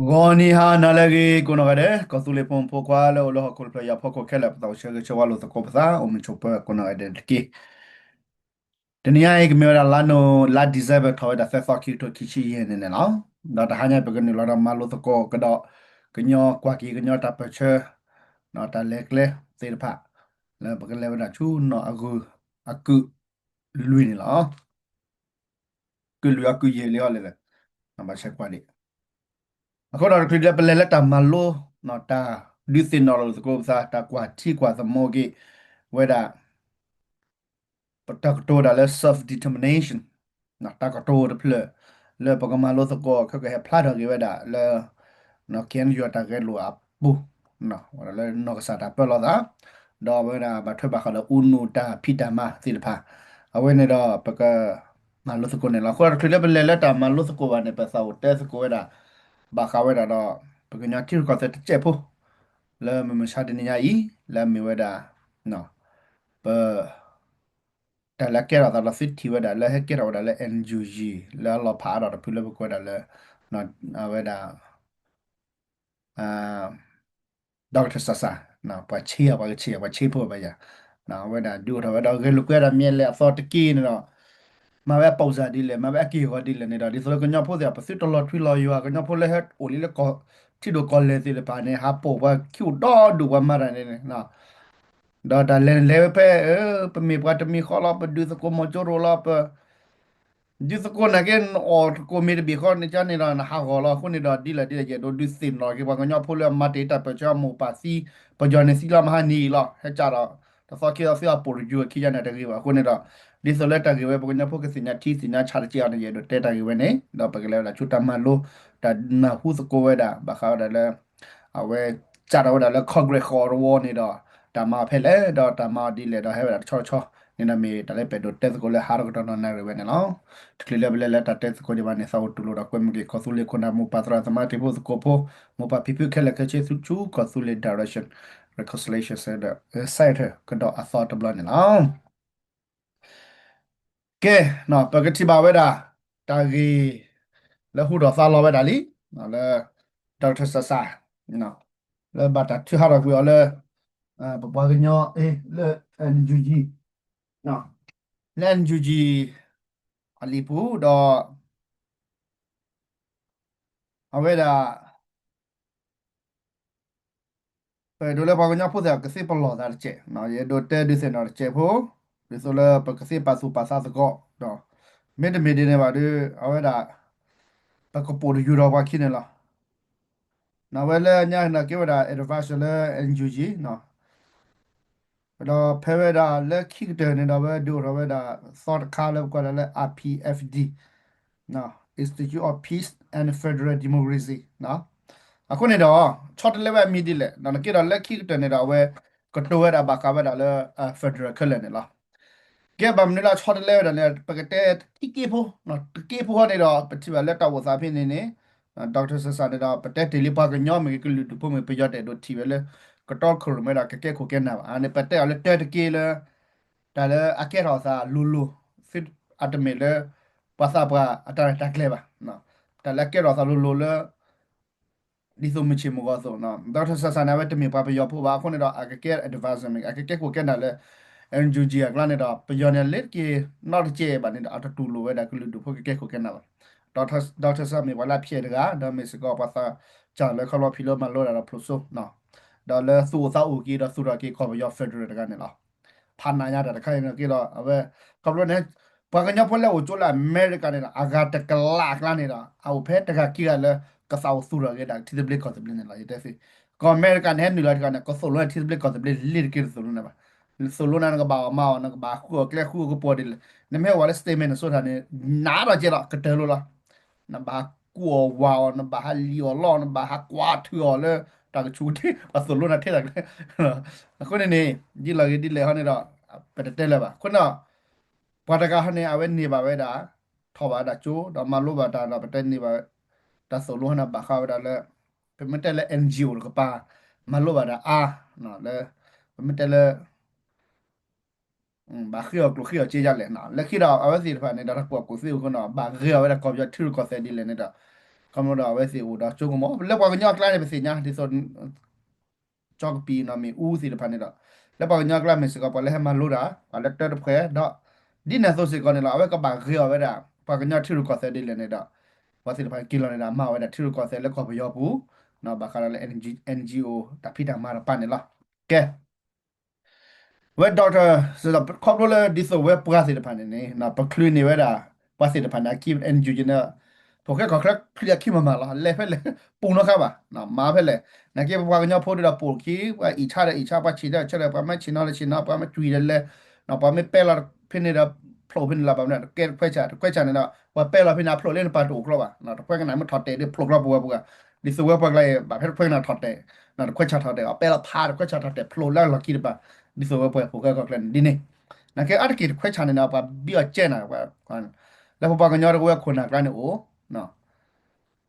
Goni ha nalagi kuno gade kosule pom pokwa lo kulpa ya poko kela pata shege chawalo to kopsa o mi chopa kuno gade ki tenia ek mera lano la deserve to da fa ki to kichi yen ne la da ta hanya be ni lo da malo to ko kado knyo kwa ki knyo ta pa che no ta lekle te pha la ba le na chu no aku lui ni la ku lui aku ye le le na ba che kwa ni အခုတော့ခရစ်လက်ပလက်လက်တာမလို့နော်တာဒီစင်နော်လို့စကောစားတာကွာတီကွာသမောကေဝဲတာ Patakto da le self determination na takato de ple le pagama lo to ko ka ke pla da ge da le no ken yo ta ge lo ap bu no wala le no ka sa ta pe lo da do we da ba thwe ba kha le unu ta phita ma sil pha awe ne do pa ka ma lo to ko ne la ko le le le ta ma lo to ko ba ne pa sa o te so ko da ba kha we da do pa ka nya ti ko te che pu le me sha de nya yi le me we da no pa แต่ละแกเราแต่ละสิทธิว่าได้แล้วให้แกเราได้แล้ว NUG แล้วเราพาเราพูดแล้วก็ได้แล้วนอนเอาไว้ได้อ่าดอกเตอร์ซ่านะไปเชียร์พวกไปอย่างนะไว้ได้ดูเราไว้ได้เรื่องลูกเราเมียเลยสอดตะกี้เนาะมาแบบpausaดีเลยมาแบบกี่วันดีเลยเนี่ยดิสโลก็ยังพูดแต่ประสิทธิ์ตลอดที่เราอยู่ก็ยังพูดเลยฮะโอ้ลิแล้วก็ที่ดูคอลเลจเลยป่านเนี่ยฮะปุ๊บว่าคิวดอดูว่ามาอะไรเนี่ยนะดอแต่เล่นเล่ไปไปมีปกติมีข้อรอบไปดูสกุลมอจโรลอบ Just ko na gen or ko mi bi ko ni chan ni na ha go la ko ni da di la je do du sin lo ke ba nga pho le ma te ta pa cha mo pa si pa jo ne si la ma ni lo he cha da ta fa ke fa po ju ki ya na de ba ko ni da di so le ta ke we ba nga pho ke sin ya ti sin ya cha cha na je do te ta ke we ne da pa ke le la chu ta ma lo da na hu so ko we da ba kha da le a we cha da le congress ko ro ni da ta ma phe le da ta ma di le da he da cho cho ni na me ta le pe do te ko le har ko na na re we ne lo Clearly, tate ko jaba ne sa utulo da kwem ge kosule kona mu patra sama tibo skopo mu pa pipu kele keche chu kosule direction reconciliation said side ko do athought bla ne la ke no pagati ba we da ta gi le hu do sa lo we da li no le Dr. Sasa no le bata tu ha ro ku le ba ba ge nyo le NGG no le NGG alipu do aweda dole pa nya phu da ke se pa lo da che no ye do te du se no che pho de so la pa ke se pa su pa sa so go no me de ne ba de a we da pa ko po de yu ro ba ki ne la na we le nya na ke wa da advice le NUG no do phe we da le ki de ne da we do ro we da sort ka le ko le RPFD no Institute of Peace and Federal Democracy နော်အခုနေတော့ short level မြည်တယ်လေနော်ကေတော့လက်ခိတနေတော့ဝဲကတိုဝဲတာဘာကဝဲတာလဲ Federal ခက်လဲနေလားကဲဗမ်နေလား short level တယ်လေပကတဲ့တိကေဖို့နော်တကေဖို့နေတော့ပတိပါလက်တော့ဝစားဖြစ်နေနေဒေါက်တာဆဆာနေတော့ပတက်တယ်လီပါကညောမေကလူတူဖို့မပြရတဲ့တို့တီပဲလေကတော့ခုရမဲတာကဲခုကဲနာအနေပတက်လဲတက်တကေလဲဒါလဲအကဲတော့စာလူစစ်အတမေလဲပါစာပါအတာတက်လဲပါနော်ဒါလဲကဲတော့စာလူလဲ ဒီဆိုမချင်မကောဆိုနော်ဒေါက်တာဆဆာနာဝတ်တမီပါပယောဖို့ပါခုနေတော့အကကဲ advancement အကကဲကိုကဲနာလဲ NGG ကလာနေတော့ပယောနေလက်ကေ not ကျေပါနေတော့အတူလိုဝဲတာကလူတို့ဖို့ကဲကိုကဲနာပါဒေါက်တာဆာမီဝလာဖြေတကဒါမစ်ကောပါစာချာလဲခလောဖီလိုမလောတာဖလို့ဆိုနော်ဒါလဲသူ့သာဦးကီတော့သူရကေခေါ်ပယော federal တကနေလားဖာနာရတာတခိုင်နေကေတော့အဘဲကဘလနဲ့ဘာကညဖလဲကိုကျလာအမေရိကန်နဲ့အာဂါတကလာကလာနေတာအဖဲတကကီရလဲ ka sau sura ge da ti de blek ko de blin la yete fi ko american hen ni la ka na ko solo ti de blek ko de blek lir ke solo na ba solo na ga ba ma na ga ba ku kle ku ko po de ne me wa le statement so da ne na ba je la ka de lo la na ba ku wa na ba ha li o lo na ba ha kwa tu o le ta ga chu ti ba solo na the da ko ne ne ji la ge di le ha ne da pe de le ba ko na pa da ga ha ne a we ni ba we da tho ba da chu da ma lo ba da na ba te ni ba တာဆိုလို့ဟနာဘာခါဝဒါလဲပမတဲလဲ NGO ကပါမလို့ပါဒါအာနော်လဲပမတဲလဲဘာခီယောကလခီယောချေကြလဲနော်လက်ခီတော့အဝစီတဖာနေတာတော့ကိုစီကိုနော်ဘာခီယောဝဲကောပြထူကိုဆဲဒီလဲနေတာ como da we si u da chu mo le pa nya kla ne be si nya di so chok pi na mi u si de pa ne da le pa nya kla me si ko pa le ma lo da pa le ter phe da di na so si ko ne la we ka ba khio we da pa nya thu ko se di le ne da wa si de pa ki lo ne da ma we da thu ko se le ko ba yo bu na ba ka la NGO တာဖိတာမှာပါနေလားကဲ web doctor ဆိုတော့ခေါပလိုလေဒီဆို web ပွားစီတဖန်နေနော်ပကလူနေဝတာပွားစီတဖန်နာ keep and you know ပိုကခရက်ခရခိမမလာလေဖက်လေပုံတော့ခပါနော်မာဖက်လေနကေပွားကညဖိုးတော့ပိုခီအီချတဲ့ပါချီတဲ့ချက်လေပါမချီနော်လေချီနော်ပါမကျွီတယ်လေနော်ပါမပဲလာဖိနေတာဖလိုဖိနေလာပါနဲ့ကဲခွဲချနေတော့ဝပဲလာဖိနာဖလိုလေပါတူခလောပါနော်ခွဲကနိုင်မထော်တဲ့ဒီဖလိုကပွားပွားဒီဆို web ပွားလေဘာဖက်ခွဲနာထော်တဲ့နော်ခွဲချထော်တဲ့ပဲလာဖာခွဲချထော်တဲ့ဖလိုလာလကီပါဒီဆိုပွဲပိုကကကလန်ဒီနေနကေအတကီခွဲချနေနာပါဘီအကျဲနာပါလာပပကညောရကိုခုနာကလန်အိုနော်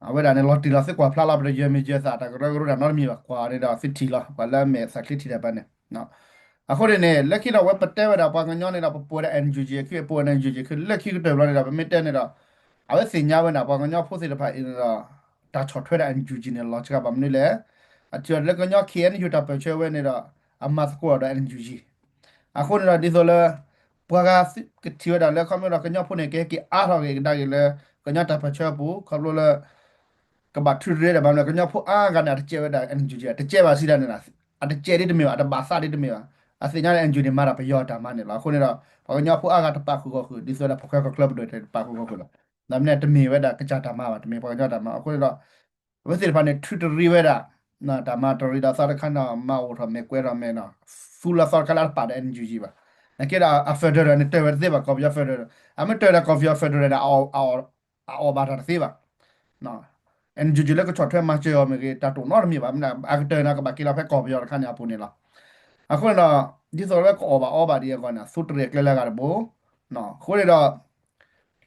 အဝဲဒါနဲ့လော်တီလာစစ်ကွာဖလာလာပရယမေကျစာတာကရရနော်မီပါကွာရတာစစ်တီလာဘာလာမဲစကလီတီတာပါနေနော်အခုနေလက်ခိတော့ဝပတဲဝဒါပကညောနေတာပေါ်တဲ့ NGG ခေပေါ်တဲ့ NGG ခေလက်ခိတော့လာနေတာမတဲနေတာအဝဲစင်ညာဝနာပကညောဖို့စစ်တဖာအင်းတော့တာချော်ထွဲတဲ့ NGG နဲ့လောချကပါမနေလေအချော်လက်ကညော KN ယူတာပချဲဝဲနေတော့အမတ်စကောတဲ့ NGG အခုနေတာဒီဆိုလဲပွားကတီဝဒါလဲခမရကညဖုန်ကေကီအားရကေဒါကေလဲကညတာဖချပူခဘလလဲကဘာထရရဘာလဲကညဖုအားကနာတကျဲဒါအန်ဂျူဂျီတကျဲပါစီဒါနေတာအတကျဲရတမေအတဘာစာရတမေအစညာတဲ့အန်ဂျူဒီမာရပယောတာမနေလားခုနေတော့ဘာကညဖုအားကတပခုခုဒီဆိုလဲဖခကကလပ်တွေတပခုခုလားနမ်နဲ့တမေဝဒါကကြတာမှာပါတမေဘာကကြတာမှာအခုနေတော့ဝစီဖာနေထရရီဝဒါနာတမတော်ရီဒါစာခနာမဝရမေကွဲရမေနာဖူလာစာကလာပါတဲ့အန်ဂျူဂျီပါque era a Federer ne te verdeba copia Federer a me te era copia Federer a bara reciba no en jujule ko chotwe ma che yo me ke ta to no mi ba na a te na ka ba ki la fe copia ka nya pu ne la a ko na di so le ko ba di ko na su tre kle la ga bo no ko le do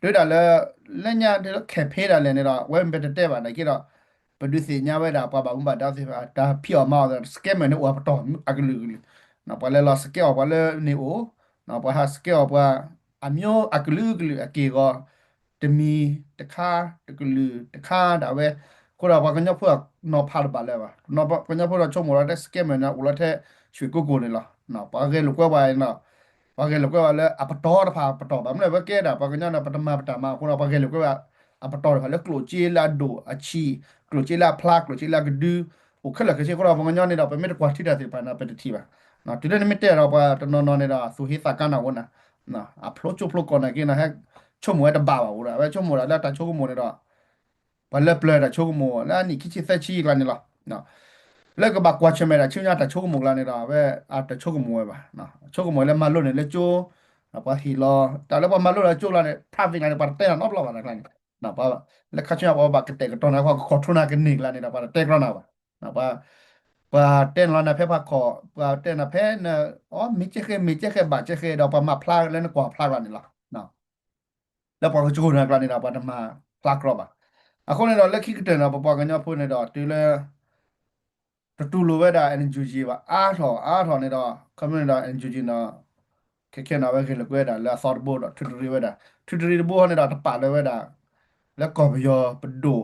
တွေ့တာလဲညတဲ့ခဲဖေးတာလဲနေတော့ဝဲမပတဲ့ပါနေကြတော့ဘဒုစီညာဝဲတာပါပါဥပဒါစီပါဒါဖျော်မောစကဲမနေဝါပတော်အကလူနော်ပါလဲလောစကဲပါလဲနေအိုနော်ပါဟာစကဲပါအမျိုးအကလူကလူအကေကောတမီတခါတကလူတခါဒါပဲကိုတော့ဘာကညဖွာနော်ဖာပါလဲပါနော်ဘာကညဖွာချုံမောရတဲ့စကဲမနေဦးလာတဲ့ရွှေကိုကိုနေလားနော်ပါကဲလူကွာပါနော် Pakai lo kwa le apator pha apator ba mle ba ke da pa kanya na patama ko na pakai lo kwa apator pha le klo chi la do achi klo chi la plak klo chi la gdu o khala ke che ko ba kanya ne da pa me kwa thi da se pa na pa ti ba na ti ne me te da pa no no ne da su hi sa ka na wo na a phlo chu phlo ko na ke na ha chu mo da ba wo da ba chu mo da la ta chu mo ne da ba le ple da chu mo la ni ki chi sa chi la ne la na แล้วก็บักกว่าใช่ไหมล่ะชื่อญาติโชคมุกลาเนี่ยเราเว้อาจจะโชคมวยป่ะเนาะโชคมวยแล้วมาลุ้นเนี่ยโจแล้วพอทีรอแต่แล้วพอมาลุ้นแล้วโจลาเนี่ยภาพเป็นไงเนี่ยปาเต้นนอบเราอะไรกันนะป่ะแล้วข้าเชื่อว่าบักเตะก็ตอนนั้นว่าขอทุนกันหนึ่งลาเนี่ยนะป่ะเต้นก็น่ะป่ะนะป่ะเต้นแล้วนะเพ่พักคอป่ะเต้นนะเพ่เนี่ยอ๋อมีเจ๊แค่บาดเจ๊แค่เราป่ะมาพลาดแล้วนะกว่าพลาดลาเนี่ยละเนาะแล้วพอโจนะกันเนี่ยเราป่ะมาพลาดกรอบอ่ะอ่ะคนเนี่ยเราเลิกคิดกันนะป่ะกันเนี่ยพูดในดอตีเลย တူလိုပဲဒါ NGG ပါအားထော်နေတော့ community ဒါ NGG နော်ခက်နာပဲခေလကွဲတာလဲ sort board ထွတ်ရီပဲဒါထွတ်ရီဘောနေတာတပါလဲပဲဒါလဲကော်ပယောပဒို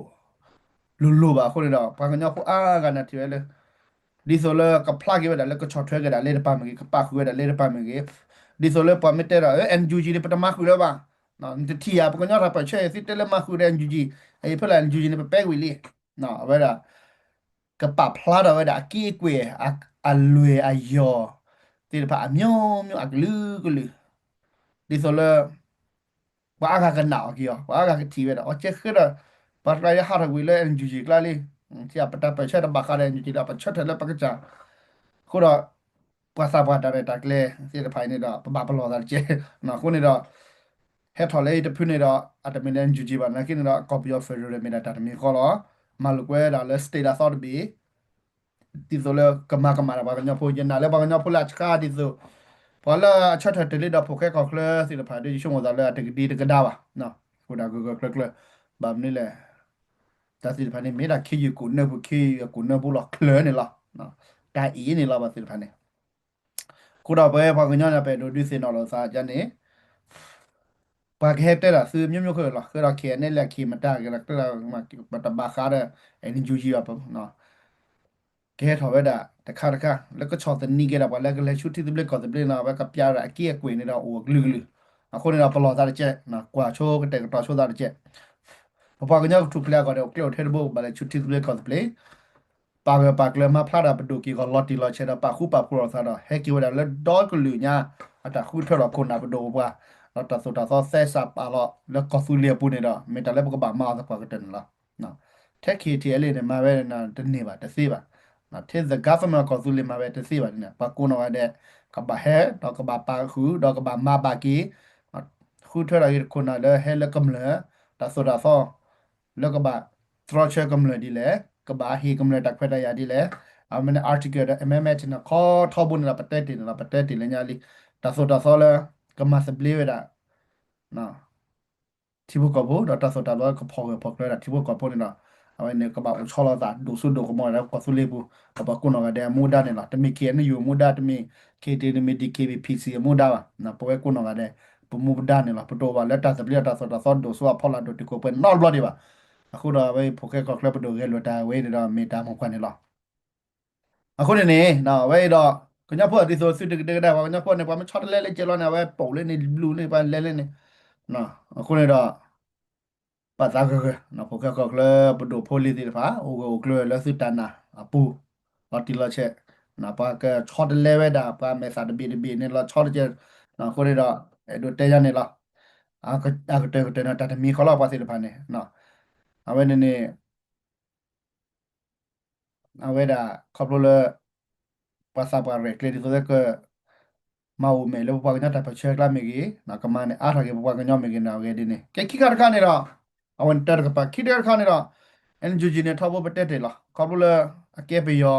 လူပါခုနေတော့ဘာကညဖူအားကနတိပဲလေဒီဆိုလဲကပလကပဲဒါလဲကချော့ထွဲကြတာလဲတပါမကြီးကပါခွဲတာလဲတပါမကြီးဒီဆိုလဲပမတဲတာ NGG ဒီပတမခွဲလဲပါနော်တီယာပကညတာပချဲစစ်တဲလဲမခွဲတဲ့ NGG အေးဖလာ NGG နေပဲပဲဝီလီနော်ပဲဒါ ကပပလာတော့ဒါကီကွေအလွေအယောတိပါအမျိုးအကလူကလူဒီဆိုလဲဘာကကနာကီယောဘာကကတီဝဲတော့ချက်ခရပါလာရဟာရဝီလဲအန်ဂျူဂျီကလာလီတီအပတာပချက်ဘခါရအန်ဂျူဂျီလာပချက်တယ်ပကကြခုတော့ပါစာပါတာတက်လေစီတဖိုင်နေတော့ပပလောတာကျဲနော်ခုနေတော့ဟက်ထော်လေတဖုနေတော့အတမင်အန်ဂျူဂျီပါနကိနေတော့ copy of federal မီနာတာမီခေါ်တော့မလကွဲတာလဲ state authority ဒီဆိုလဲကမာဘာကညဖိုဂျန်နာလဲဘာကညဖိုလာချကာဒီဆိုဘာလာချက်ထတယ်တော့ဖိုခဲကောက်လဲစီလဖာဒီရှုံဝဇာလဲတကဒီတကဒါပါနော်ဟိုဒါကကလဘာမနေလဲဒါစီလဖာနေမေဒါခီယူကိုနေဘူးခီကိုနေဘူးလားကလဲနေလားနော်ဒါအင်းနေလားပါစီလဖာနေကိုတော့ပဲဘာကညနာပဲဒိုဒီစင်တော့လို့စာကြနေ pa ke te la su myo myo ko la ke la ke ne la ke mata ke la ke la ma ta ba kha de en ju ji pa no ke tho we da ta kha ta kha la ko chot ni ke la ba la ke la chu ti de ko de na ba ka pya ra ke kwe ni da o glu glu a ko ni da pa lo da che na kwa cho ke te ko cho da che pa ka nya tu pla ko de ke o the bo ba la chu ti de ko de pa ma phla da pa do ki ko lot ti lo che da pa khu pa phu ro sa da he ki wa da la do ko lu nya ata khu tho ro ko na pa do ba เราตัดสุดตัดซอเซซับอะเราแล้วก็สูเลียปูเนี่ยเราไม่แต่แล้วก็บามาสักกว่ากันละนะเทคทีเอเลยเนี่ยมาเว้นะตัวนี้บ่ะตัวซีบ่ะนะเทส the government ก็สูเลียมาเว้ตัวซีบ่ะเนี่ยปากกูนว่าเด็กกับบาเฮดอกกับบาปาคูดอกกับบามาบากีคูเท่าไรคนน่ะเลยเฮแล้วก็เหลือตัดสุดตัดซอแล้วก็บาทรอเชอร์ก็เหลือดีแหละก็บาฮีก็เหลือตักเพดายาดีแหละเอามันอาร์ติเกิลเอ็มเอ็มเอชนะข้อทอบุญละประเทศติละประเทศติเลยเนี่ยลิตัดสุดตัดซอเลยก็มาสเปลีเวดา นะที่พวกกับพวกเราตัดสุดท้ายแล้วก็พอเลยนะที่พวกกับพวกนี่นะเอาไว้เนี่ยก็บอกชอลตาดูสุดดูก็มองแล้วก็สุเลบุก็บอกกูนก็ได้มูดาเนี่ยนะแต่มีเขียนอยู่มูดาแต่มีเคทีมีดีเคบีพีซีมูดาอ่ะนะเพราะว่ากูนก็ได้ปุ่มมูดาเนี่ยนะปุ่มตัวว่าแล้วตัดสิบเรียตัดสุดท้ายดูสัวพอละดูที่กูเป็นนอลบล็อดีว่ะအခုတော့ပဲဖိုကက်ကောက်လက်ပဒိုရဲလိုတာဝေးတော့မေတာမခွနဲ့လောအခုနေနေနော်ဝေးတော့ကညဖို့ဒီဆိုစစ်တကတဲ့ဘာကညဖို့နေပါမချတ်လဲလဲကျလောနေဝဲပုံလေးနေဘလူးနေပါလဲလဲနေနော်အခုနေတော့ Pata ke na poka ko kle bodo poli ti fa o go kle la su tana apu ati la che na pa ke chot le we da pa me sa de bi ne la chot che na ko re da do te ya ne la a ko te na ta mi kho la pa si de pa ne na a we ne a we da ko le pa sa pa re kle di so ke ma o me le pa nya ta pa che la me gi na ka ma ne a tha ge pa ka nya me gi na ge di ne ke ki ka ne ra a wan tar ka pa ki der ka ne ra en ju ji ne tha bo pa te te la ko le a ke pe yo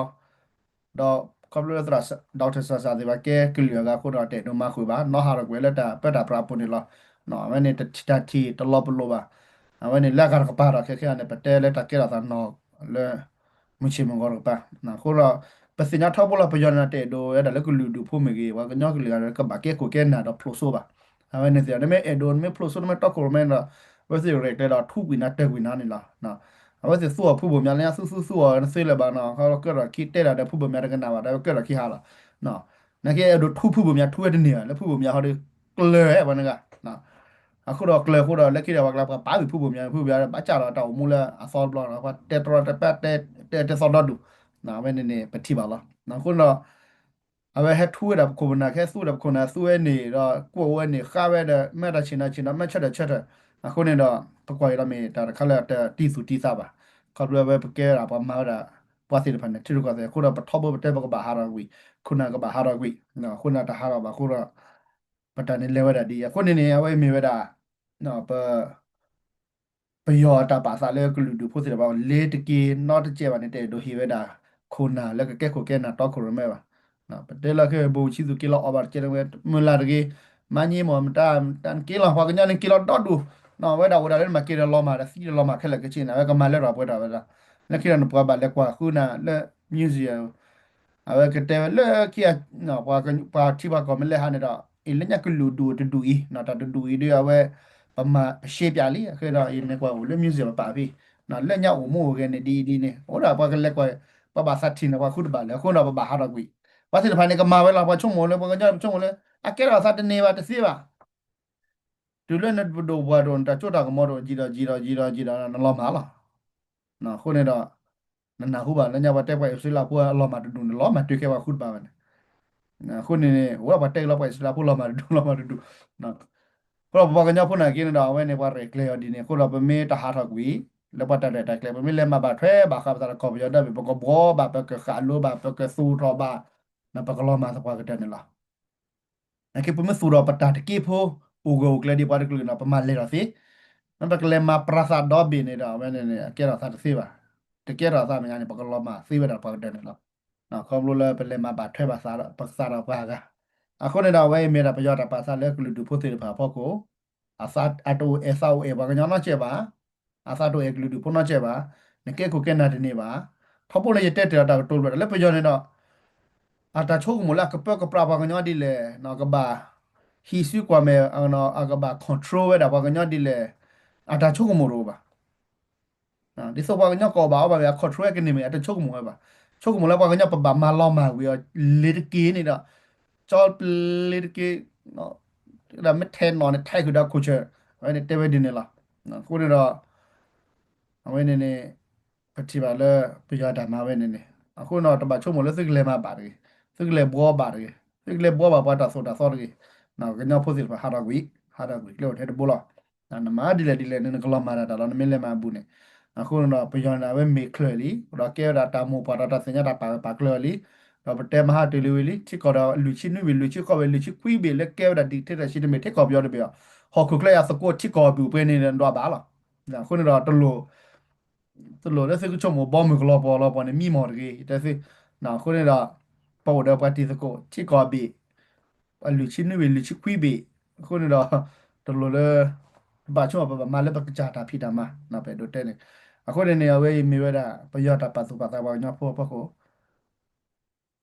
တော့ကပလိုတရာဒေါက်တာဆာဆာဒီဘာကဲကလျာကခုတော့တဲ့တော့မခုပါနော်ဟာရကွယ်လက်တာပက်တာပရာပုန်လောနော်မနေ့တတတီတလောပလောပါအဝနေ့လက်ကာကပါရခဲခဲနဲ့ပတဲလက်တကဲတာနော်လဲမချေမငေါရပါနော်ခုတော့ပစညာထောက်ပလာပယောနာတဲ့တော့အဲ့ဒါလက်ကလူဒူဖို့မေကြီးဘာကညောကလျာကဘာကဲကိုကဲနာတော့ဖလိုဆိုပါအဝနေ့စရနေမဲအဒွန်မဲဖလိုဆိုမဲတော့ကိုမဲနော်ဝစီရက်တဲ့တော့ထူကွီနာတက်ကွီနာနေလားနော် a veces su pu bu mya nya su no se le ba no ha ko ra ki te da de pu bu mya de na ba da ko ra ki ha la no na ke do thu pu bu mya thu de ne le pu bu mya ha de kle ba na ga no a ko ro kle ko ro le ki da ba la pa pu bu mya ba cha la ta mu la a sol blo na ba te tro te pa te so do du na me ne pa ti ba la na ko no a ve he thu da ko na ke su da ko na su e ne da ko we ne kha we da me da chin da me cha da အခုနေတော့ပကွာရမေတာခလာတတီစုတီစားပါခေါ်ရပဲပကဲတာပမာတာပွားစီတဖန်နဲ့တိရကတဲ့ခုတော့ပထောဘတဲ့ဘကဘာဟာရဝီခုနကဘာဟာရဝီနော်ခုနတဟာရပါခုတော့ပတန်နေလေဝဒဒီခုနေနေအဝဲမေဝဒနော်ပ ပယောတာပါစာလေကလူဒူဖို့စရပါလေတကီ not ကျေပါနေတဲ့ဒိုဟီဝဲတာခုနာလက်ကဲကိုကဲနာတော့ခုရမဲပါနော်ပတဲလကဘူချီစုကီလောအဘာကျေဝဲမလာတကီမန်ကြီးမော်မတာတန်ကီလောဟောကညာနေကီလောတော့ဒူနော်ဝဲတာဝဲတာလည်းမကီလောမာစီလောမာခက်လက်ကချင်းနာဝဲကမလဲတော့ပွဲတာဝဲတာလက်ကီရနပွားပါလက်ကွာခုနာလက်မြူဇီယမ်အဝဲကတဲလက်ကီနော်ပွားကပါတိပါကမလဲဟာနေတော့အင်းလညကလူဒူတူအီနော်တတူအီတွေအဝဲ ပမာရှေ့ပြလေးခဲတော့အင်းနဲ့ကွာကိုလွတ်မြူစီမပါပြီနော်လက်ညောက်မို့ကနေဒီနေဟောတာပါကလက်ကွာပပစတ်တင်ကွာခုတပါလေခုတော့ပဟာတော့ကွီဘာစင်ဖိုင်ကမာဝဲလာပါချုံမလဲပကကြချုံမလဲအကဲတော့စတ်နေပါတစီပါဒူလည်းနဲ့ဘဒိုဘွားတော့တချို့တော့ကမောတော့ကြီးတော့နလောမှာလားနော်ခုနေတော့နဟုပါလက်ညောက်ပါတက်ပွိုင်ဆွေးလာပွားလောမှာတူလောမှာတွေ့ခဲ့ပါခုပါပဲခုနေနေဟောပါတက်လောက်ပွိုင်ဆွေးလာပွားလောမှာတူနော် kalau bawa kanya pun lagi ni dah, awak ni buat rekle di ni. Kalau pemir dah harap gue, lepas dah dah rekle pemir lemah batwe, bakal dah kau berjaya dah, bakal bawa, bakal ke kalu, bakal ke sura, bak, nampak kalau masa apa kita ni lah. Nak pemir sura petah, kipu, ugo ukle di pada keluar, nampak malah rasi, nampak lemah perasa dobi ni dah, awak ni kira rasa siapa, kira rasa ni bakal lama, siapa dah apa kita ni lah. Nah, kalau lu lemah batwe, pasar apa agak. Aku ni dah awak ni dah berjaya pasal le keluar du putih apa ko. asat atau esau ba ka nyana che ba asa to eklu du pona che ba ne ke ko ke na de ne ba thopo le yete te ta tol ba le pe jo ne no ata chok mo la ka pe ka pra ba ka nya di le no ka ba hisu kwa me ano agaba control we da ba ganyo di le ata choku mo ro ba di so ba ganyo ko ba ya control ke ni me ata choku mo ba choku mo la ba ganyo ba ma lo ma we le ki ni da chol le ki no da me ten no ne thai ku da ku che we ne te we di ne la no ku ni da we ne ne ပတိပါလေပြရတာမှာပဲနေနေအခုတော့တပတ်ချုံမလို့စိကလေမှာပါတယ်စိကလေဘောပါတယ်စိကလေဘောပါပါတာဆိုတာစောတယ်နော်ကညဖို့စီဟာရာဂွီလို့တဲ့ဘောလားနမဒီလေနေကလမာတာတော့မင်းလည်းမဘူးနေအခုတော့ပြရတာပဲမေခလလီတော့ကဲတာတာမို့ပါတာစညာတာပါကလလီတော့တဲမဟာတယ်လီချီကတော့လူချင်းနွေလူချီကောပဲလူချီကွီပဲလက်ကဲတာဒီတဲ့ရှိတယ်မေတဲ့ကောပြောတယ်ပြောဟော်ခုကလေအစကိုချီကောဘူးပဲနေတော့ပါလားခုနတော့တလို့ ตลอดแล้วสิก็ชมว่าบอมมือกลอบอลอบอเนี่ยมีหมดเลยแต่สิน่ะคนนี้ละปวดเอาปฏิสโกที่กอบีอันลุชินนี่เวลุชิคุยบีคนนี้ละตลอดเลยบาช่วงแบบมาแล้วปกจาตาพี่ดามาน่ะไปดูเต้นอ่ะคนนี้เอาไว้มีเวลาประโยชน์ตาปัสสุปัสสาวะเนาะพวกพวก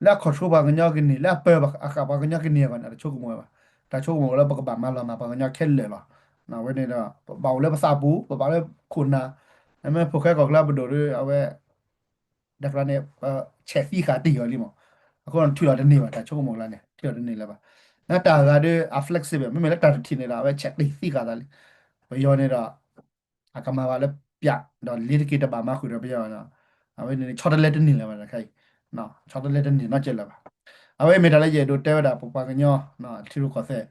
แล้วขอชูบางเนาะกินนี่แล้วเปิดบักอาคาบางเนาะกินนี่ก่อนอ่ะโชคมัวป่ะแต่โชคมัวแล้วบักบามาเรามาบางเนาะเข้นเลยหรอน่ะเว้ยนี่ละเบาเลยภาษาปูเบาเลยคุณนะ အဲ့မဲ့ဖိုခဲကောကလာဘဒိုရအဝဲဒါဖလာနေချက်ဖီခါတီရောလီမအခုတော့ထူရတဲ့နေပါဒါချုံမော်လာနေထူရတဲ့နေလာပါနာတာကတဲ့အဖလက်ဆီဘယ်မမေလက်တာတီနေတာပဲချက်လေးဖီခါတာလေဘယောနေတော့အကမာပါလေပြတော့လီတကီတပါမခုတော့ပြောတော့အဝဲနေချော်တလက်တနေလာပါခိုင်နော်ချော်တလက်တနေနော်ချက်လာပါအဝဲမေတလည်းရေတို့တဲတာပပကညောနော်ထီရခေါ်ဆက်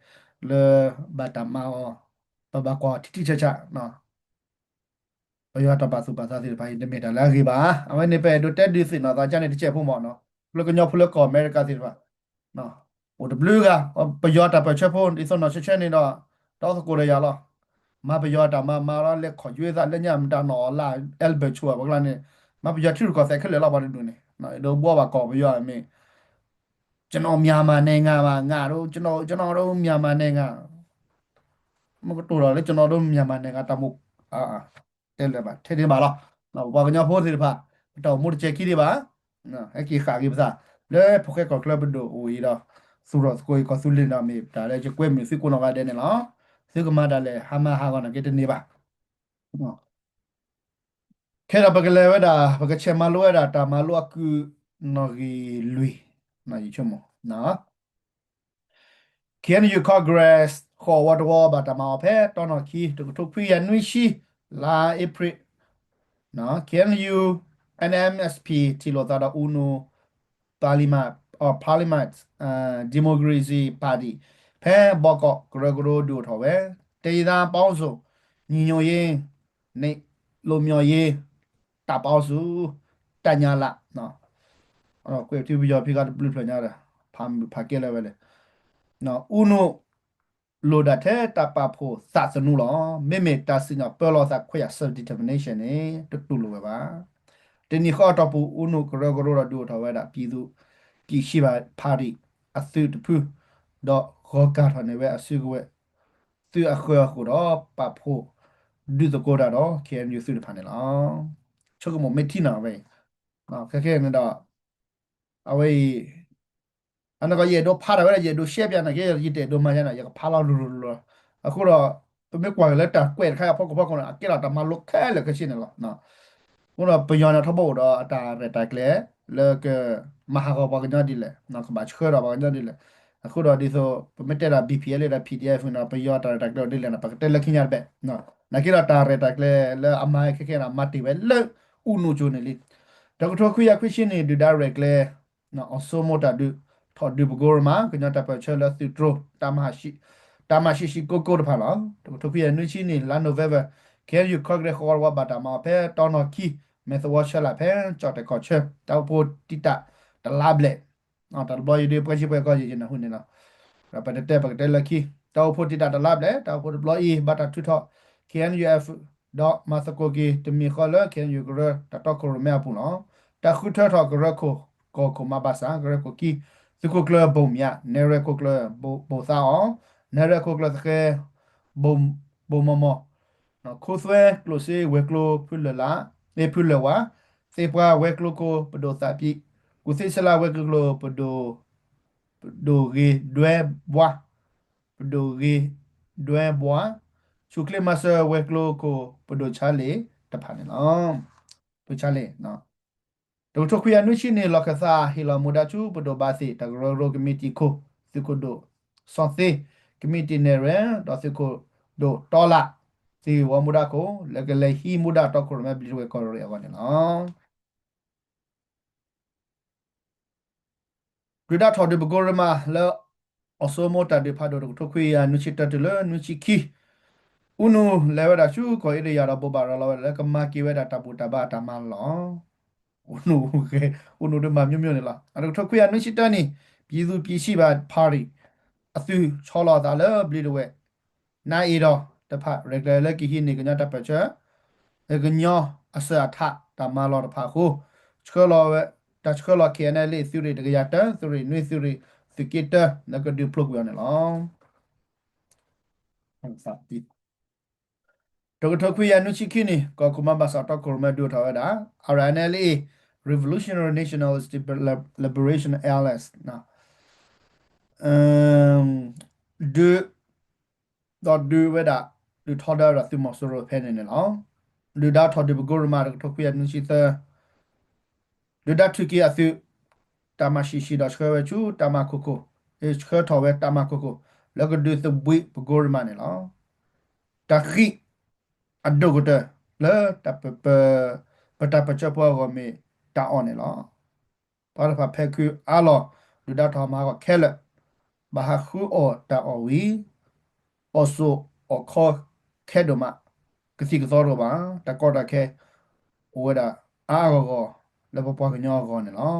လေဘတ်တမောပပကွာတီချာချာနော် ဘယောတပါစုပါသားစီပိုင်းတမီတာလာခေပါအမနေပဲဒိုတက်ဒီစင်နော်ဒါကြတဲ့တစ်ချက်ဖို့မော်နော်ဘလကညောဖလကောအမေရိကစီပါနော်ဟိုတဘလူးကဘယောတပါချက်ဖို့ဒီစနော်ချက်ချက်နေတော့တောက်ကိုရရလားမဘယောတမလာလက်ခေါ်ရွေးစားလက်ညမတနော်လာအယ်ဘချူဘကလာနေမဘယောထီကောဆက်ခက်လေလောက်ပါတူနေနော်ဒိုဘောပါကောဘယောအမေကျွန်တော်မြန်မာနိုင်ငံမှာငါတို့ကျွန်တော်တို့မြန်မာနိုင်ငံမကတူတော့လေကျွန်တော်တို့မြန်မာနိုင်ငံတမှုအာတဲလေပါထဲတယ်ပါလားနော်ဘာကညာဖို့တယ်ပါတော့မှုချက်ကြီးတွေပါနော်အကြီးခါကြီးပါလေဖိုခဲကောကလပ်ဒိုဝီရာဆူရောစကိုကဆူလင်နာမီဒါလည်းကျကွဲမီစီကိုနော်ကတဲ့နော်စီကမဒါလည်းဟာမဟာကနော်ကတဲ့နေပါနော်ခဲတော့ဘကလေဝဒါဘကချက်မလိုဝဒါတာမလိုအကူနော်ဂီလူနော်ယူချမောနော် Can you congress ခေါ်ဝတ်တော်ဘာတမောဖဲတော်နော်ခီတူဖီယန်နွီရှိလာဧပြီနော် Can you NMSP တီလိုတာဒအူနိုပါလီမတ် or parliament democracy party ဖဲဘော့ကောဂရဂရိုဒူထော်ပဲတေးသာပေါင်းစုံညီညွတ်ရေးနေလိုမျိုးရေးတပေါင်းစုတညာလာနော်အဲ့တော့ကိုတီဗီယောဖိကဘလူးဖလညာတာဖာကဲလဲပဲလေနော်ဥနိုလိုဒတ်တဲ့တပဖို့စစနူလောမေမေတစင်ပလောစခွေ self determination နေတူလိုပဲပါတနည်းခေါ်တော့ပူဥနိုကရဂရဒူထော်ဝဲတာပြည်သူပြည်ရှိပါပါတီအသုတဖူတော့ခေါ်ကာထနေပဲအစုကွဲသူအခွေခုတော့ပဖို့ဒုတကိုတာတော့ KNU စုတဖာနေလားချုပ်ကမမေတီနာပဲနော်ခဲနေတော့အဝေး อันนั้นก็เยดูพาดไว้เยดูเชียบยันนะเยยีเตดูมายันนะยังพาเราลุอะคูเราเป็นไม่กว่าแล้วแต่เกวดแค่พวกคนอ่ะเกี่ยวกับมาลุกแค่เลยก็ชินแล้วเนาะพวกเราไปย้อนทับบอกว่าตาเรตากเล่แล้วก็มหากรรมกันยอดดีเลยเนาะก็บาดเชื่อเรากันยอดดีเลยอะคูเราดีโซเป็นไม่ได้ละ BPL เลยละ PDF เนาะไปย้อนตาเรตากเล่ดีเลยนะปกติเลิกขี้ยาแบบเนาะนักกีฬาตาเรตากเล่แล้วอามาแค่ๆนะมาตีไว้เลิกอุนุจูนี่ลิแต่ก็ทุกคุยคุยชินนี่ดู direct เลยเนาะออโซโมตาดู ถอดดูบกอร์มาก็จะไปเชื่อแล้วสิโตรตามมาชิโกโก้ผ่านแล้วทุกปีนู้นชินี่ล้านโนเวเวอร์แค่อยู่คอกเรคอร์ว่าบาดามาเพ่ตอนนอคีเมสวอชละเพ่จอดแต่ก่อนเชื่อตาโพติตาตาลาเบลตาบอยดีเพื่อชิบก็ยินนะหุ่นนี่นะเราไปเตะไปเตะละคีตาโพติตาตาลาเบลตาโพบลอยบาดาทุทอ KNUF ดอกมาสโกกีจะมีข้อเลิก KNU ก็เลิกตาตอกโครเมียปุ่นอ๋อตาคุทอทอก็เลิกโคมาบาสังก็เลิกโคกีสกุลเลบุมยาเนเรกุลเลบุษาอ๋อเนเรกุลเลสเกบุมมอนะคุสเวกลุซีเวกลุพุลละเอพุลเลวะเซปวาเวกลุโกปโดซาปิกุซิสลาเวกลุปโดเกดวยบัว ပဒိုရီဒွဲဘွားရှုကလမဆာဝဲကလိုကိုပဒိုချာလေတဖာနေလောပချာလေနော်ဒိုတိုခွေအနုရှိနေလကစားဟီလာမူဒါချူပဒိုဘာစီတဂရောရိုကမီတီကိုစီကိုဒိုစောသေကမီတီနေရဒေါ်စီကိုဒိုတော်လာစီဝမူဒါကိုလကလေဟီမူဒါတော့ကိုရမဘလီဝဲကော်ရရပါနေနော်ဂရဒထော်ဒီဘဂိုရမလောအစောမတာဒီဖာဒိုတိုခွေအနုရှိတတလနုရှိခီuno lewa da shu ko ide yara bo bara lawa le kama ki we da tapu taba tama lo uno ke uno de ma myo myo ne la a to khwe ya nu shi ta ni ပြည်သူပြည်ရှိပါ party အသူချောလာတာလေဘလီတော့နိုင်ရောတဖ regular လေကီဟိနေကညတပချေကညောအစအထတမလောတဖခုချောလာဝဲတချောလာကေနလေသူရီတကရတသူရီနွေသူရီစကီတာနကဒီပလုတ်ရနေလောဟုတ်စာတီတော့ထခွေရနုချီခိနီကောကမဘာစာတော့ကိုမဒူထားတာ RNLA Revolutionary Nationalist Liberation ALS နော်ဒူတော့ဒူဝဲတာဒူထော်ဒါရသူမဆိုရဖဲနေနော်ဒူဒါထော်ဒီဘဂိုရမာထခွေရနုချီသဒူဒါထူကီအသူတမရှိရှိတော့ချခွဲချူတမခုခုအဲချခွဲထော်ဝဲတမခုခုလောကဒူသဘွိဘဂိုရမာနေနော်တခိအဒုကတလေတပပပတပချပွားကမေတာအော်နေလောဘာဖဖဲကူအလောလူဒတ်တော်မှာကခဲလက်ဘာခုအော်တာအော်ဝီအော်ဆိုအော်ခေါ်ခဲဒမကစီကစောတော့ပါတကောတခဲဝဒအာကောလေပပွားကညောကောနေလော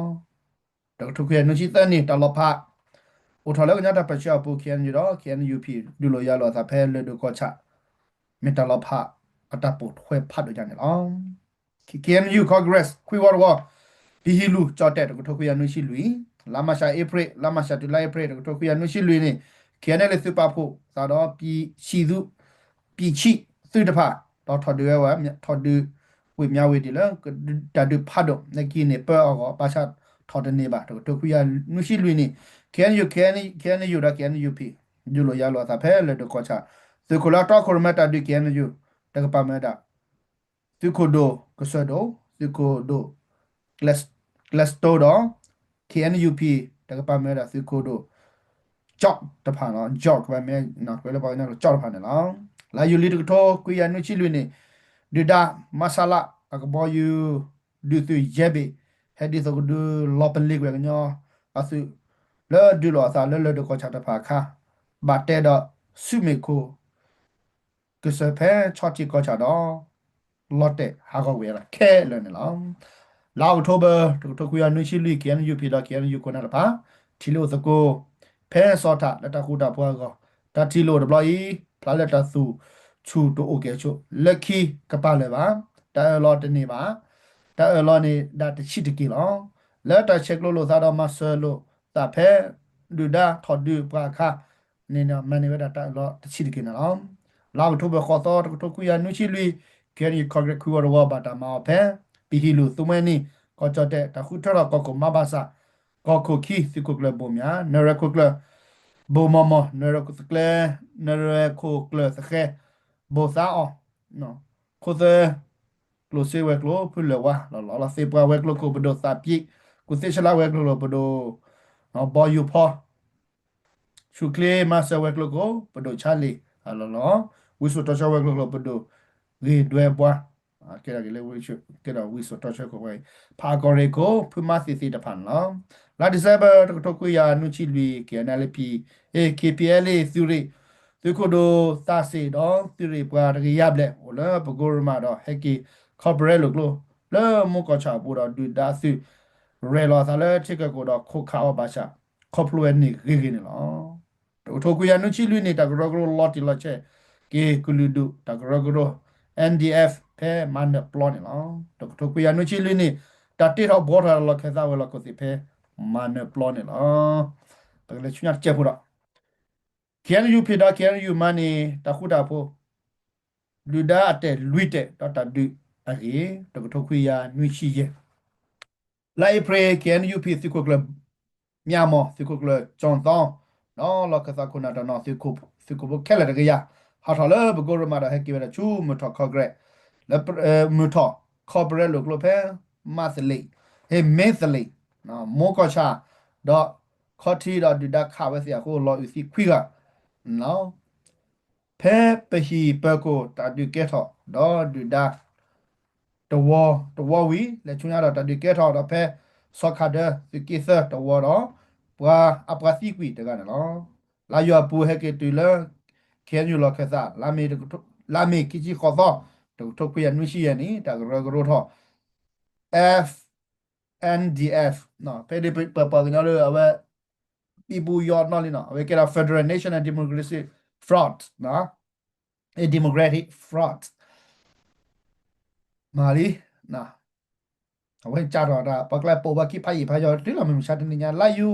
တော့ထုခဲနရှိတန်နေတလဖအိုထော်လည်းညတာပချပူခဲန်ရတော့ခဲန်ယူပီဒူလိုရလောသဖဲလေဒူကောချမေတလဖအတပုတ်ခွဲဖတ်တော့ကြနေလော KNU Congress ခွေဝါဒီဟီလူကြော့တဲ့တခွေရနွရှိလူလာမရှာဧပြီလာမရှာတူလာဧပြီတခွေရနွရှိလူနေ KNL စပဖို့သာတော့ပြည်ရှိသူပြည်ချိသူတဖာတော့ထော်တွေဝါထော်တွေဝေမြဝေဒီလတဒဖတ်တော့နကီနေပေအောပါချထော်တဲ့နေပါတခွေရနွရှိလူနေ KNU ဒါ KNUP ဒူလိုရလောသာဖဲလေတကောချသကိုလာတော့ခေါ်မတာဒီ KNU တကပါမတာသူကိုဒိုကဆဒိုသူကိုဒိုကလစတိုဒို KNUP တကပါမဲတာသူကိုဒိုကြော့တဖာနော်ကြော့ကပါမဲနော်ကွဲလပါနော်ကြော့တဖာနော်လာယူလီတကတော်ကွေရနုချီလွနေဒီဒါမဆလာအကဘောယူဒူသူယေဘေဟက်ဒီဆိုဒူလောပလီကွေညောအဆူလဲဒူလောအစာလဲတကောချတဖာခါဘာတဲတော့ဆုမေကိုကစဖဲချော့တီကောချတော့လော့တဲ့ဟာကောဝဲလာခဲလဲနေလောလာအောက်တိုဘာတကွေရနုချီလွကန်ယူပီတော့ကန်ယူကိုနာပါတီလိုစကိုဖဲစောတာလက်တခုတာဖွာကောတတီလိုဒပလိုီဖလာလက်တဆူချူတိုအိုကေချိုလက်ခီကပလည်းပါတာလော်တနေပါတာလော်နေဒါတချီတကီလောလက်တချက်လို့သာတော့မဆာလို့တာဖဲဒူဒါထော်ဒူပါခါနေနမနေဝဒတာလော်တချီတကီနော်လာအောက်တိုဘာခေါ်တော့တကွေရနုချီလွကယ်ရီကော်ဂရက်ကူရောဘာတာမောဖဲပီဟီလူသူမဲနီကောကြတဲ့တခုထတော့ကောမဘာစာကောခိုခီစီကုကလဘုံညာနရကုကလဘုံမမနရကုကလနရခုကလစခဲဘောစာအောနော်ခိုသကလိုစေဝဲကလိုဖူလဝါလာလာစေပွားဝဲကလိုကိုဘဒိုစာပိကုစေချလာဝဲကလိုဘဒိုနော်ဘောယူဖောရှုကလေမဆဝဲကလိုကိုဘဒိုချာလီအလောလောဝိဆုတချဝဲကလိုဘဒိုဂေဒွဲဘွားကဲရလေဝိချကဲရဝိဆုတချကိုဝဲဖာကောရီကိုဖူမစီစီတဖန်လောလာဒီဇက်ဘာတကွေရနုချီလီကေနလပီKPL သူရီသူကိုဒိုသာစီတော့သူရီပွားရရပလက်ဟိုလာပကိုရမာတော့ဟက်ကီကော်ပိုရေးလို့လို့လဲမကောချာပူတော့ဒူဒါစီရဲလောသလဲချစ်ကိုတော့ခုခါဘာချာကော်ပလိုနီဂီဂီနီလောထိုကွေရနုချီလီနေတာဂရဂရလော်တီလချေကေကူလူဒူတဂရဂရNDF ဖဲမန်ပလောနေလောတော့ကွေရနုချီလီနေတတိတော့ဘောထားလောခဲသားဝဲလောကိုစီဖဲမန်ပလောနေလောတကယ်ချွညာချက်ဖို့တော့ can you pay da can you money တခုတာဖို့လူဒါအတဲ့လွိတဲ့တော့တဒူအေတကထုတ်ခွေရနွိရှိရဲ့လိုက်ပရေ can you pay စီကိုကလမြမောစီကိုကလဂျွန်သော နော်လောကစားခုနာတော့နော်စီခုဘခဲလာတကရဟာထော်လေဘကိုရမာတော့ဟဲကိဝဲချူမထော်ခေါဂရက်လေမထော်ခေါ်ဘရက်လို့ကလဖဲမသလီဟေမဲသလီနော်မောကချာတော့ခေါ်တီတော့ဒီဒါခါဝဲစီအခုလော်စီခွီကနော်ဖဲပဟီပကိုတာဒီကက်ထော်တော့ဒီဒါတဝဝီလေချွန်ရတော့တဒီကက်ထော်တော့ဖဲဆော့ခါဒစီကိစတဝတော့ပွာအပစီကွီတကနော်လာယောပူဟဲကေတူလခဲညူလောခက်စားလာမေကီချီခေါ်တော့ထုတ်ပြရနွရှိရနီတကရကရထော် FNDF နော်ဖဲဒီပပကညလောအဝဲပီပူယောနော်လီနော်အဝဲကဲ Federal National Democracy Fraud နော်a democratic fraud မာလီနော်အဝဲကြတော့တာပကလက်ပေါ်ဘကိဖိုင်ဖိုင်ယောတိလမမရှာတနေညာလာယူ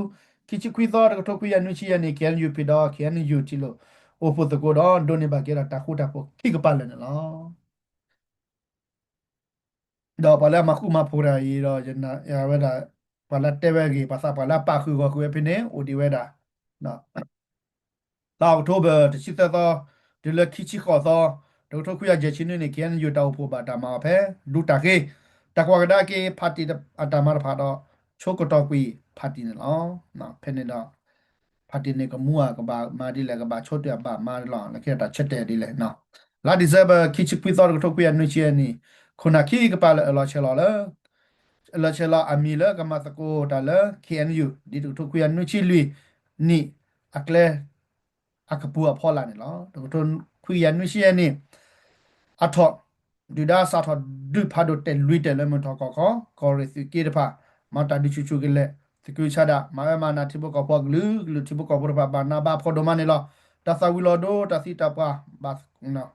ခိချခွီသောတကထုတ်ပြရနွရှိရနီကန်ယူပီတော့ကန်ယူတီလို့အိုဖို့တကိုတော့ဒိုနေဘကေရတာခုတာဖို့ခိကပါလဲနော်တော့ပလာမခုမဖိုရာရီတော့ယနာရဝဲတာပလာတဲဝဲကြီးပါစာပလာပါခုကိုကွေဖိနေအိုဒီဝဲတာနော်လာအောက်တိုဘာတချစ်သောဒီလက်ခိချီခေါ်သောဒုထုတ်ခွေရဂျချင်းနေကန်ယူတောက်ဖို့ပါတာမှာဖဲဒူတာကေတကွာကဒါကေပါတီအတာမာဖာတော့ချိုကတော့ကွီပါတီနော်နော်ဖဲနေတော့ပါတီနေကမူကဘာမာဒီလေကဘာချိုတဲ့ဘာမာလောလကေတာချက်တဲ့ဒီလေနော်လာဒီဇဘခိချီခွေသောဒုထုတ်ခွေရနွချီနီခုနခိကပါလောချေလောလာချလာအမီလာကမတကိုတာလာ KNU ဒီတုထုခွေနုချီလူနီအကလေအကပူအဖော်လာနေလောတုထုခွေနုရှိယနီအထော့ဒူဒါစာထော့ဒူဖာဒိုတဲလူတဲလမထော့ကောရစီကေတဖာမတာဒီချူချူကလေစကူချာဒမနာတိဘကောပဂလူလူတိဘကောပရဘာနာဘာဖော်ဒမနီလောတသဝီလောဒိုတစီတပါဘတ်နော်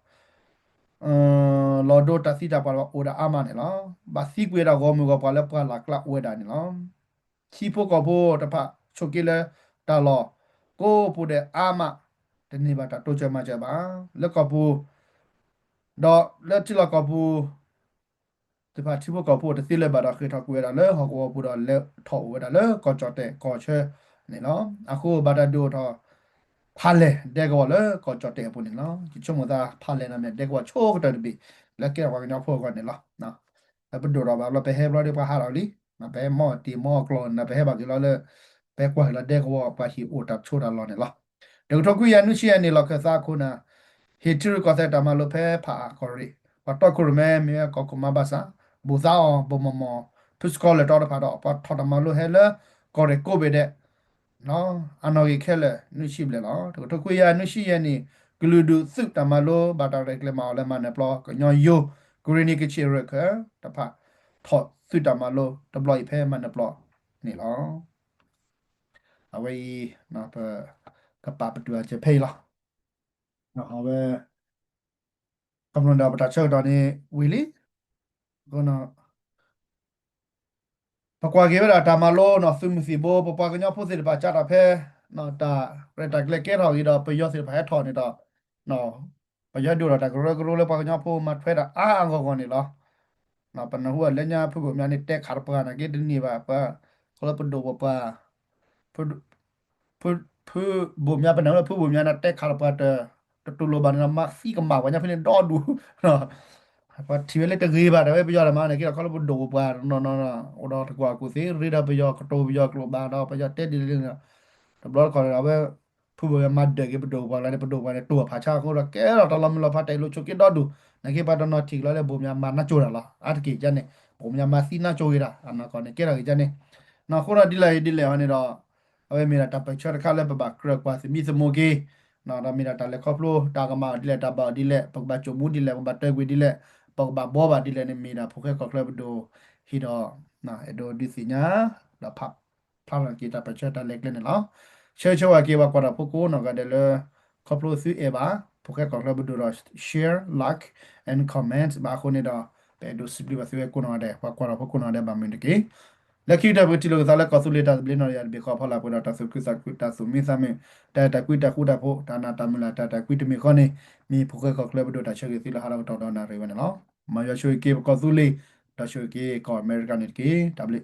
လော်ဒိုတစီတာပါအိုဒါအာမနေလောဘာစီကွေတာဂေါမူကပါလက်ပါလာကလဝဲတာနေလောချီဖို့ကဖို့တဖချိုကေလေတာလောကိုပိုတဲ့အာမတနေပါတာတိုချမချပါလက်ကပူတော့လက်ချလကပူတဖချီဖို့ကဖို့တစီလက်ပါတာခေထောက်ကွေတာလေဟောကောပူတော့လက်ထောက်ဝဲတာလေကောချတဲ့ကောချဲနေလောအခုဘာတာဒိုတော့ဖာလေတဲ့ကောလေကောချတဲ့ပုန်နော်ဒီချုံမသာဖာလေနာမဲ့တဲ့ကောချိုးကတော့ဒီလက်ကဲဝါကညဖို့ကနေလောနော်အပဒိုရဘာလပဲဟဲဘရဒီပါဟာရီမပဲမော်တီမော်ကလောနပဲဘာကလောလေပဲကွာလာတဲ့ကောပါဟီအိုတပ်ချိုးတာလောနေလောဒေါက်တာကူရနုရှိယနေလောကစားခုနာဟီထရကောတဲ့တမလိုဖဲဖာကောရီပတ်တော့ကုရမဲမြေကောကမဘာစာဘူဇာအောင်ဘမမောဖစကောလေတော့ဖာတော့ပတ်ထတမလိုဟဲလေကောရကိုဘေတဲ့နော်အနော်ကြီးခဲလေနုရှိဘလေနော်ဒေါက်တာကူရနုရှိယနေဂလူဒုစုတမလိုဘာတာရက်ကလမောလေမနေပလောကညောယိုဂရီနီကချီရခတဖာထော့စုတမလိုဒပလိုဖဲမနေပလောနေလောအဝေးနော်ပကပပတူအချေဖေးလောနော်အဝဲကမ္ဘာတော့ပတာချောက်တော့နေဝီလီကောနော်ပကွာကေဗလာတာမလောနော်ဖီမစီဘောပပကညဖိုစီပါချတာဖဲနော်တာရတကလက်ကေရော်ရီတော့ပယောစီဖဲထော်နေတော့နော်ပယောဒူရတာဂရဂရလေပကညဖိုမတ်ဖဲတာအာငောကောနေလောနော်ပနဟူလက်ညာဖုဘမြန်နေတက်ခါပကနာကေဒနီပါပါခလပဒိုပပါဖုဖုဖုဘမြန်ပနဖုဘမြန်တက်ခါပတာတူလိုဘာနာမစီကမာဝညာဖနေတော့ဒူနော် apa tiwele te gri ba da be yo la ma ne ki ko lo do ba no o do ta kwa ku se ri da be yo ko to be yo ko ba da be yo te di li na da blo ko da be fu bo ma de ki be do ba la ne be do ba ne to pha cha ko da ke da ta la mi lo pha tai lo chu ki do du na ki ba da no ti lo le bo mya ma na chu da la a ti ki ja ne bo mya ma si na chu ki da a na ko ne ke da ki ja ne na ko da di le wa ne do a be mi da ta pa cha da ka le ba ba kra kwa si mi se mo ki na da mi da ta le ko plo ta ka ma di le ta ba di le pa ba chu mu di le ba te gwi di le ปกบบ่บาดิเลนมีนะพวกแค่ก็เคลบดูฮิดอนะเอโดดิสิญาแล้วพับลังกีตาประเชตาเล็กเล่นเนาะเชื่อว่าเกี่ยวกับพวกกูเนาะก็เดลคอปโลซื้อเอบาพวกแค่ก็เคลบดูรอ share like and comment บาคนนี่ดอไปดูสิบลิบซื้อกูเนาะเดว่าพวกกูเนาะเดบามินกีလက်ခိတဘတိလောကစားလက်ကောဆူလေတာဘလင်းနော်ရဘေခေါ်ဖလာပနာတဆုကိစကွတာဆုမိသမင်တာတကွီတခုတဖို့ဒါနာတမလာတာကွီတမီခေါနေမီဖုခေကောကလဘဒတာချက်စီလာဟာတော့တော်တော်နာရေဝနော်မယရွှေကေကောဆူလေတရွှေကေကောအမေရိကန်နစ်ကေ W